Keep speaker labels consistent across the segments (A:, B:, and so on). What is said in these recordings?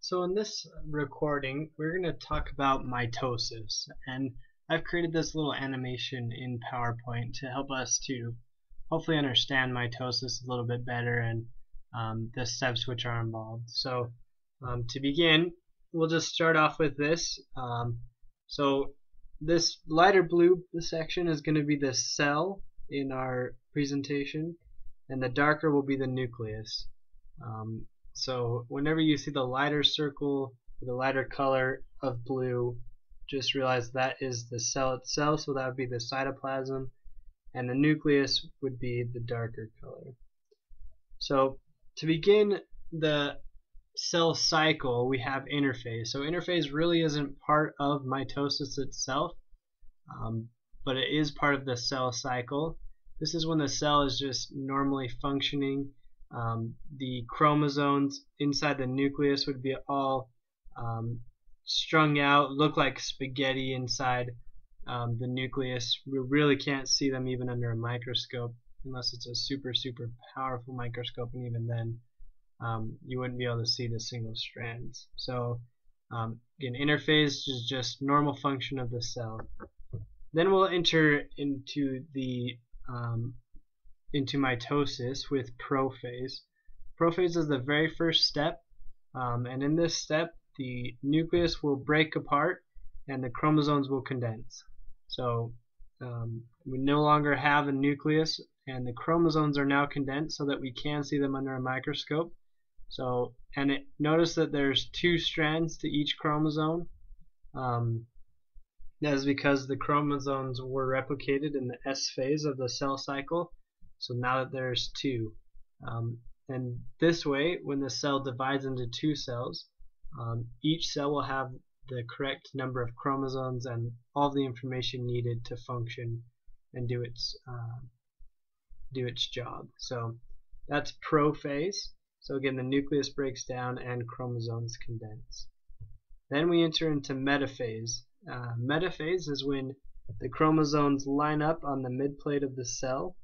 A: So in this recording, we're going to talk about mitosis, and I've created this little animation in PowerPoint to help us to hopefully understand mitosis a little bit better and the steps which are involved. So to begin, we'll just start off with this. So this lighter blue section is going to be the cell in our presentation, and the darker will be the nucleus. So whenever you see the lighter circle, the lighter color of blue, just realize that is the cell itself, so that would be the cytoplasm, and the nucleus would be the darker color. So to begin the cell cycle, we have interphase. So interphase really isn't part of mitosis itself, but it is part of the cell cycle. This is when the cell is just normally functioning. The chromosomes inside the nucleus would be all strung out, look like spaghetti inside the nucleus. We really can't see them even under a microscope unless it's a super powerful microscope, and even then you wouldn't be able to see the single strands. So again, interphase is just normal function of the cell. Then we'll enter into mitosis with prophase. Prophase is the very first step, and in this step the nucleus will break apart and the chromosomes will condense. So we no longer have a nucleus, and the chromosomes are now condensed so that we can see them under a microscope. So, notice that there's two strands to each chromosome. That is because the chromosomes were replicated in the S phase of the cell cycle. So now that there's two, and this way, when the cell divides into two cells, each cell will have the correct number of chromosomes and all the information needed to function and do its job. So that's prophase. So again, the nucleus breaks down and chromosomes condense. Then we enter into metaphase. Metaphase is when the chromosomes line up on the midplate of the cell.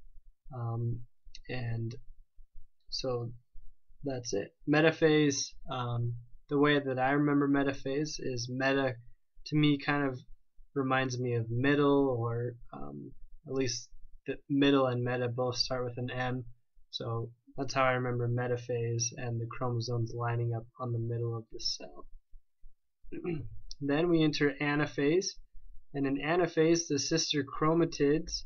A: And so that's it. Metaphase, the way that I remember metaphase is meta, to me, kind of reminds me of middle, or at least the middle and meta both start with an M. So that's how I remember metaphase, and the chromosomes lining up on the middle of the cell. Then we enter anaphase, and in anaphase the sister chromatids,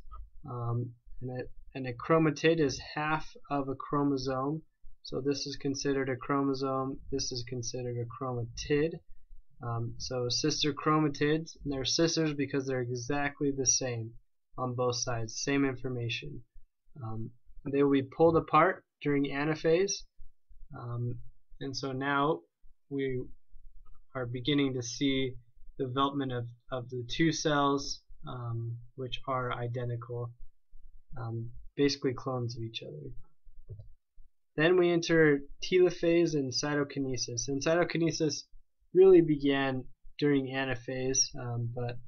A: and a chromatid is half of a chromosome. So this is considered a chromosome, this is considered a chromatid. So sister chromatids, and they're sisters because they're exactly the same on both sides, same information. They will be pulled apart during anaphase, and so now we are beginning to see the development of the two cells, which are identical, basically clones of each other. Then we enter telophase and cytokinesis. And cytokinesis really began during anaphase, but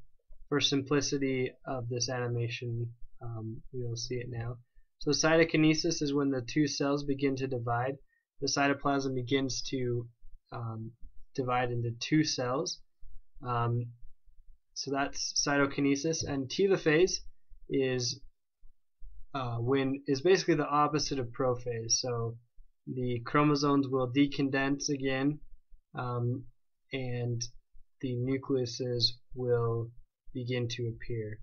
A: for simplicity of this animation, we will see it now. So cytokinesis is when the two cells begin to divide. The cytoplasm begins to divide into two cells. So that's cytokinesis. And telophase is basically the opposite of prophase. So the chromosomes will decondense again, and the nucleuses will begin to appear.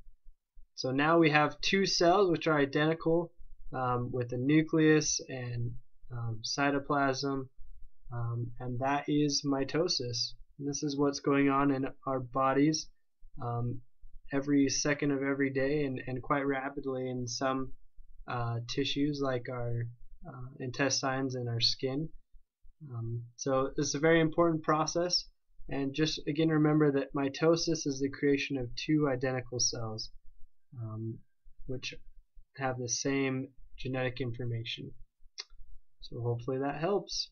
A: So now we have two cells which are identical, with a nucleus and cytoplasm, and that is mitosis. And this is what's going on in our bodies every second of every day, and quite rapidly in some tissues like our intestines and our skin. So this is a very important process, and just again remember that mitosis is the creation of two identical cells, which have the same genetic information. So hopefully that helps.